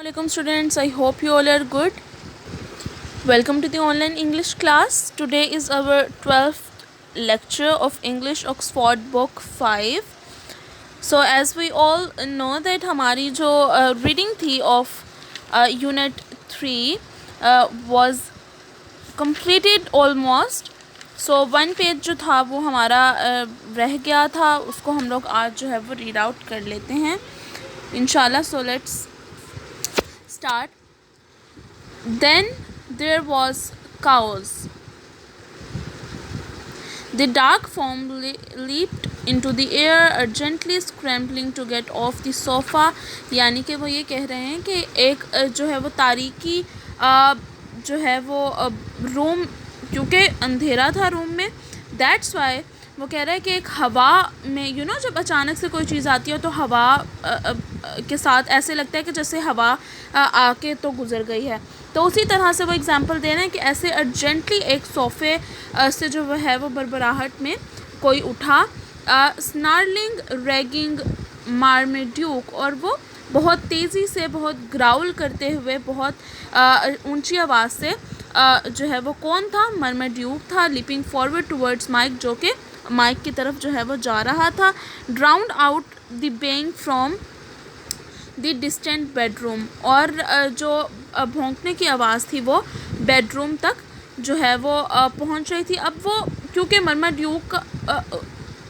Assalamualaikum students, I hope you all are good. Welcome to the online English class. Today is our 12th lecture of English Oxford Book 5. So as we all know that हमारी जो reading थी of unit 3 was completed almost. So one page जो था वो हमारा रह गया था, उसको हम लोग आज जो है वो read out कर लेते हैं इंशाल्लाह. So let's start. Then there was chaos. The dark form leaped into the air, urgently scrambling to get off the sofa. यानी कि वो ये कह रहे हैं कि एक जो है वो तारीकी जो है वो रूम, क्योंकि अंधेरा था रूम में, दैट्स वाई वो कह रहा है कि एक हवा में जब अचानक से कोई चीज़ आती है तो हवा के साथ ऐसे लगता है कि जैसे हवा आके तो गुज़र गई है. तो उसी तरह से वो एग्ज़ाम्पल दे रहे हैं कि ऐसे अर्जेंटली एक सोफ़े से जो वो है वो बरबराहट में कोई उठा. स्नार्लिंग रैगिंग मार्मेड्यूक, और वो बहुत तेज़ी से, बहुत ग्राउल करते हुए, बहुत ऊंची आवाज़ से जो है वो कौन था? मार्मेड्यूक था. लिपिंग फॉरवर्ड टूवर्ड्स माइक, जो कि माइक की तरफ जो है वो जा रहा था. Drowned out the being from the distant bedroom, और जो भौंकने की आवाज़ थी वो बेडरूम तक जो है वो पहुंच रही थी. अब वो क्योंकि मार्मेड्यूक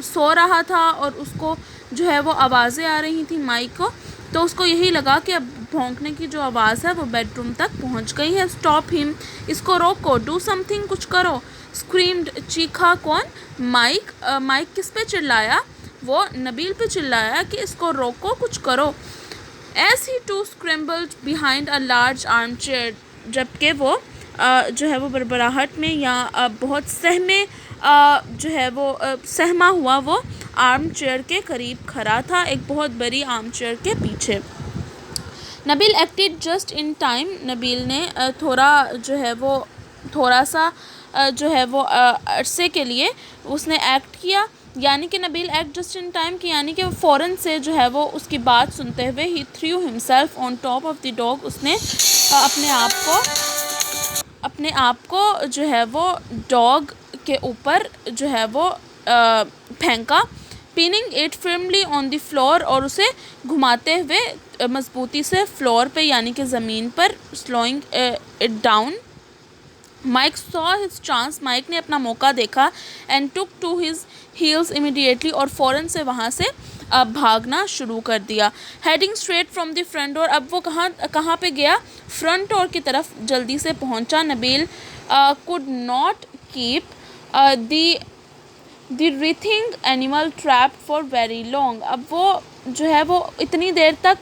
सो रहा था और उसको जो है वो आवाज़ें आ रही थी माइक को, तो उसको यही लगा कि अब भौंकने की जो आवाज़ है वो बेडरूम तक पहुंच गई है. स्टॉप हिम, इसको रोको. डू समथिंग, कुछ करो. स्क्रीम्ड, चीखा. कौन? माइक. माइक किस पे चिल्लाया? वो नबील पे चिल्लाया कि इसको रोको, कुछ करो. As he too scrambled behind a large arm chair, जबकि वो जो है वो बरबराहट में या बहुत सहमे जो है वो सहमा हुआ वो आर्म चेयर के करीब खड़ा था, एक बहुत बड़ी आर्म चेयर के पीछे. Nabeel acted just in time, Nabeel ने थोड़ा सा जो है वो अरसे के लिए उसने एक्ट किया. यानी कि Nabeel act just in time की, यानी कि फ़ौरन से जो है वो उसकी बात सुनते हुए ही threw himself on top of the dog, उसने अपने आप को जो है वो डॉग के ऊपर जो है वो फेंका. Pinning it firmly on the floor, और उसे घुमाते हुए मजबूती से फ्लोर पे यानी कि ज़मीन पर slowing it down. Mike saw his chance, Mike ने अपना मौका देखा. And took to his heels immediately, और फ़ौरन से वहाँ से भागना शुरू कर दिया. Heading straight from the front door, अब वो कहाँ पे गया? फ्रंट डोर की तरफ जल्दी से पहुँचा. Nabeel could not keep the writhing animal trapped for very long. अब वो जो है वो इतनी देर तक,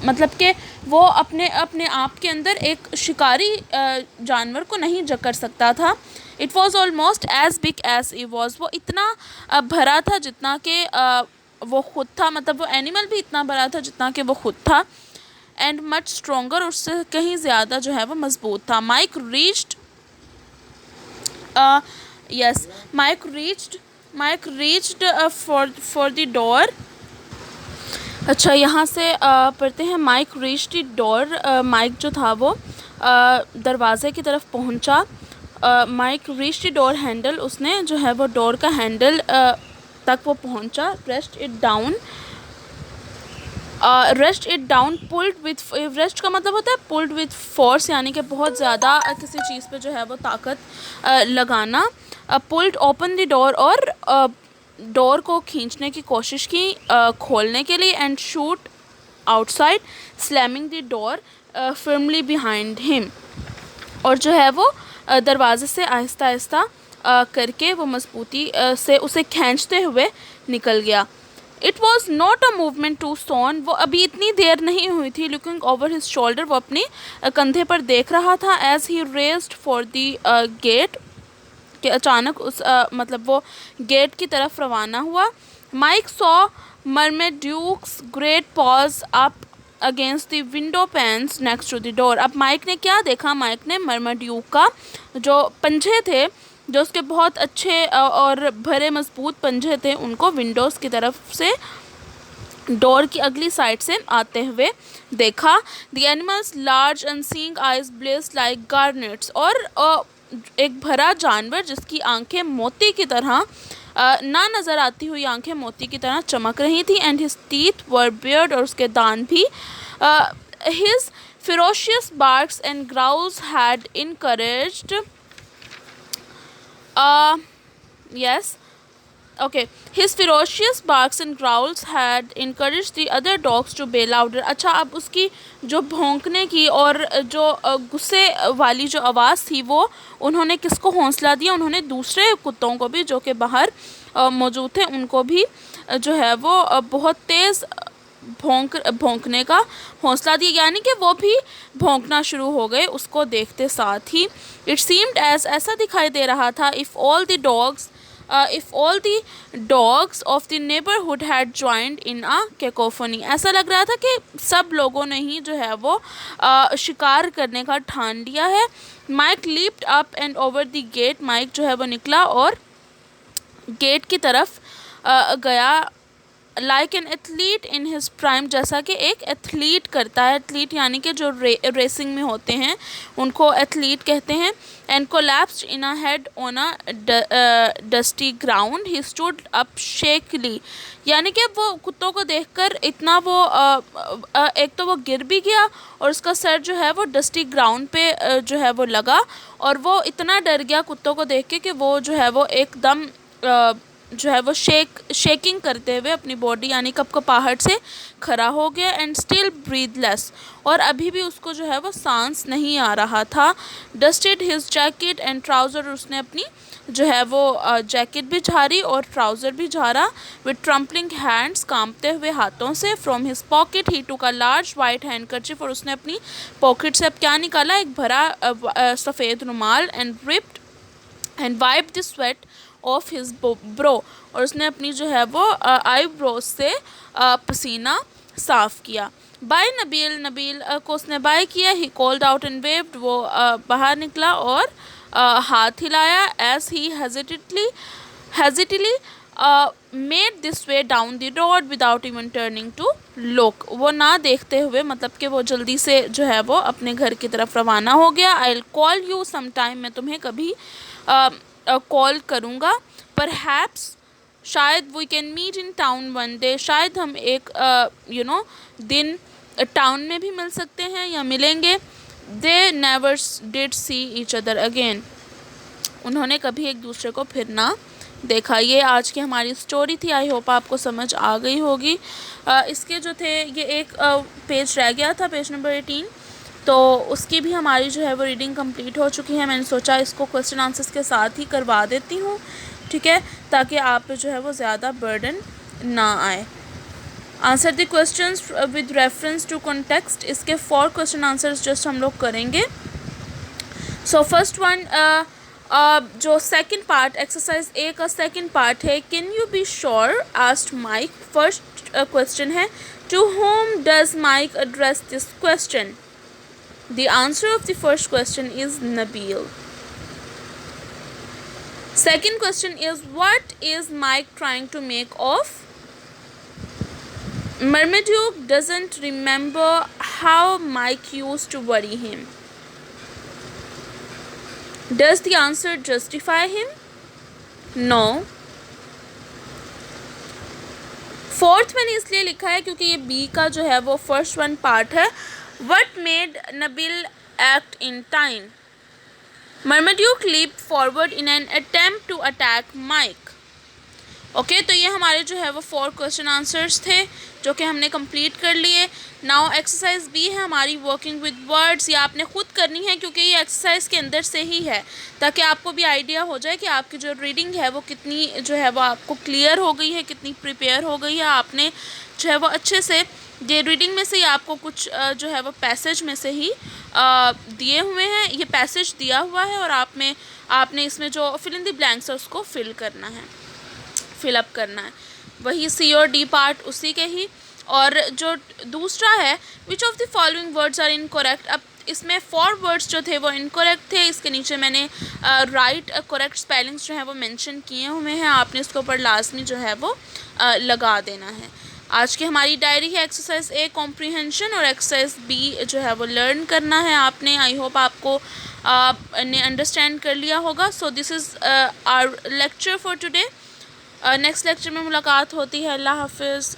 मतलब कि वो अपने आप के अंदर एक शिकारी जानवर को नहीं जकड़ सकता था. It was almost as big as he was, वो इतना भरा था जितना कि वो ख़ुद था, मतलब वो एनिमल भी इतना भरा था जितना कि वो ख़ुद था. एंड मच स्ट्रोंगर, उससे कहीं ज़्यादा जो है वो मजबूत था. Mike reached for the door. अच्छा, यहाँ से पढ़ते हैं. Mike reached the door, Mike जो था वो दरवाज़े की तरफ पहुँचा. Mike reached the door handle, उसने जो है वो डोर का हैंडल तक वो पहुँचा. Rest it down pulled with, rest का मतलब होता है पुल्ड विथ फोर्स, यानी कि बहुत ज़्यादा किसी चीज़ पे जो है वो ताकत लगाना. पुल्ड ओपन द डोर, और डोर को खींचने की कोशिश की खोलने के लिए. And shoot outside, slamming the door firmly behind him, और जो है वो दरवाजे से आहिस्ता आहिस्ता करके वो मजबूती से उसे खींचते हुए निकल गया. It was not a movement to soon, वो अभी इतनी देर नहीं हुई थी. लुकिंग ओवर हिज शोल्डर, वो अपने कंधे पर देख रहा था. As he raced for the gate, कि अचानक उस मतलब वो गेट की तरफ रवाना हुआ. Mike saw Marmaduke's great paws up against the window panes next to the door. अब माइक ने क्या देखा? माइक ने मर्मेड्यूक का जो पंजे थे, जो उसके बहुत अच्छे और भरे मजबूत पंजे थे, उनको विंडोज़ की तरफ से डोर की अगली साइड से आते हुए देखा। The animals large and seeing eyes blaze like garnets, और एक भरा जानवर जिसकी आंखें मोती की तरह ना नज़र आती हुई आंखें मोती की तरह चमक रही थी। And his teeth were beard, और उसके दांत भी। His ferocious barks and growls had encouraged yes okay his ferocious barks and growls had encouraged the other dogs to bay louder। अच्छा, अब उसकी जो भौंकने की और जो गुस्से वाली जो आवाज़ थी वो उन्होंने किसको हौसला दिया? उन्होंने दूसरे कुत्तों को भी जो कि बाहर मौजूद थे उनको भी जो है वो बहुत तेज़ भौंकने का हौसला दिया, यानी कि वो भी भौंकना शुरू हो गए उसको देखते साथ ही। इट सीम्ड एज ऐसा दिखाई दे रहा था if all the dogs of the neighbourhood had joined in a cacophony. ऐसा लग रहा था कि सब लोगों ने ही जो है वो शिकार करने का ठान लिया है। Mike leaped up and over the gate, Mike जो है वो निकला और गेट की तरफ गया। Like an athlete in his prime, जैसा कि एक एथलीट करता है। एथलीट यानी कि जो रेसिंग में होते हैं उनको एथलीट कहते हैं। And collapsed in a head on a dusty ground, he stood up shakily, यानी कि वो कुत्तों को देखकर इतना वो एक तो वो गिर भी गया और उसका सर जो है वो डस्टी ग्राउंड पे जो है वो लगा, और वो इतना डर गया कुत्तों को देख के कि वो जो है वो एकदम जो है वो शेकिंग करते हुए अपनी बॉडी यानी कपकपाहट से खड़ा हो गया। एंड स्टिल ब्रीथलेस, और अभी भी उसको जो है वो सांस नहीं आ रहा था। Dusted his jacket and trouser, उसने अपनी जो है वो जैकेट भी झाड़ी और ट्राउज़र भी झाड़ा। विद ट्रम्पलिंग हैंड्स, कांपते हुए हाथों से। From his pocket he took a large white handkerchief, और उसने अपनी पॉकेट से अब क्या निकाला? एक भरा सफ़ेद रुमाल। And ripped and wipe the sweat of his bro, और उसने अपनी जो है वो आईब्रोज से पसीना साफ़ किया। बाय नबील, नबील को उसने बाय किया। He called out and waved, वो बाहर निकला और हाथ हिलाया। As he hesitantly made this way down the road without even turning to look, वो ना देखते हुए, मतलब कि वो जल्दी से जो है वो अपने घर की तरफ रवाना हो गया। I will call you some time, मैं तुम्हें कभी कॉल करूँगा। परहैप्स, शायद we can meet in town one day, शायद हम एक दिन टाउन में भी मिल सकते हैं या मिलेंगे। They never did see each other again, उन्होंने कभी एक दूसरे को फिर ना देखा। ये आज की हमारी स्टोरी थी। आई होप आपको समझ आ गई होगी। इसके जो थे ये एक पेज रह गया था, पेज नंबर 18, तो उसकी भी हमारी जो है वो रीडिंग कंप्लीट हो चुकी है। मैंने सोचा इसको क्वेश्चन आंसर्स के साथ ही करवा देती हूँ, ठीक है, ताकि आप पे जो है वो ज़्यादा बर्डन ना आए। Answer the questions with reference to context, इसके 4 क्वेश्चन आंसर्स जस्ट हम लोग करेंगे। सो फर्स्ट वन, जो सेकंड पार्ट एक्सरसाइज ए का सेकंड पार्ट है, can you be sure asked Mike. First question है, to whom does Mike address this question. The answer of the first question is Nabil. Second question is, what is Mike trying to make of? Marmaduke doesn't remember how Mike used to worry him. Does the answer justify him? No. Fourth मैंने इसलिए लिखा है क्योंकि ये B का जो है वो फर्स्ट वन पार्ट है। What made Nabil act in time? Marmaduke leaped forward in an attempt to attack Mike. Okay, तो ये हमारे जो है वो 4 क्वेश्चन आंसर्स थे जो कि हमने कंप्लीट कर लिए। नाउ एक्सरसाइज बी है हमारी वर्किंग विद वर्ड्स। ये आपने खुद करनी है क्योंकि ये एक्सरसाइज के अंदर से ही है, ताकि आपको भी आइडिया हो जाए कि आपकी जो रीडिंग है वो कितनी जो है वो आपको क्लियर हो गई है, कितनी प्रिपेयर हो गई है। आपने जो है वो अच्छे से ये रीडिंग में से ही आपको कुछ जो है वो पैसेज में से ही दिए हुए हैं, ये पैसेज दिया हुआ है और आपने इसमें जो फिल इन द ब्लैंक्स है उसको फिलअप करना है। वही सी और डी पार्ट उसी के ही। और जो दूसरा है, which of the following words are incorrect. अब इसमें 4 वर्ड्स जो थे वो इनकरेक्ट थे। इसके नीचे मैंने राइट करेक्ट स्पेलिंग्स जो है वो मेंशन किए हुए हैं, आपने इसके ऊपर लाजमी जो है वो लगा देना है। आज की हमारी डायरी है एक्सरसाइज ए कॉम्प्रीहेंशन और एक्सरसाइज बी जो है वो लर्न करना है आपने। आई होप आपको ने अंडरस्टैंड कर लिया होगा। So this is our lecture for today. Next lecture में मुलाकात होती है। अल्लाह हाफिज़।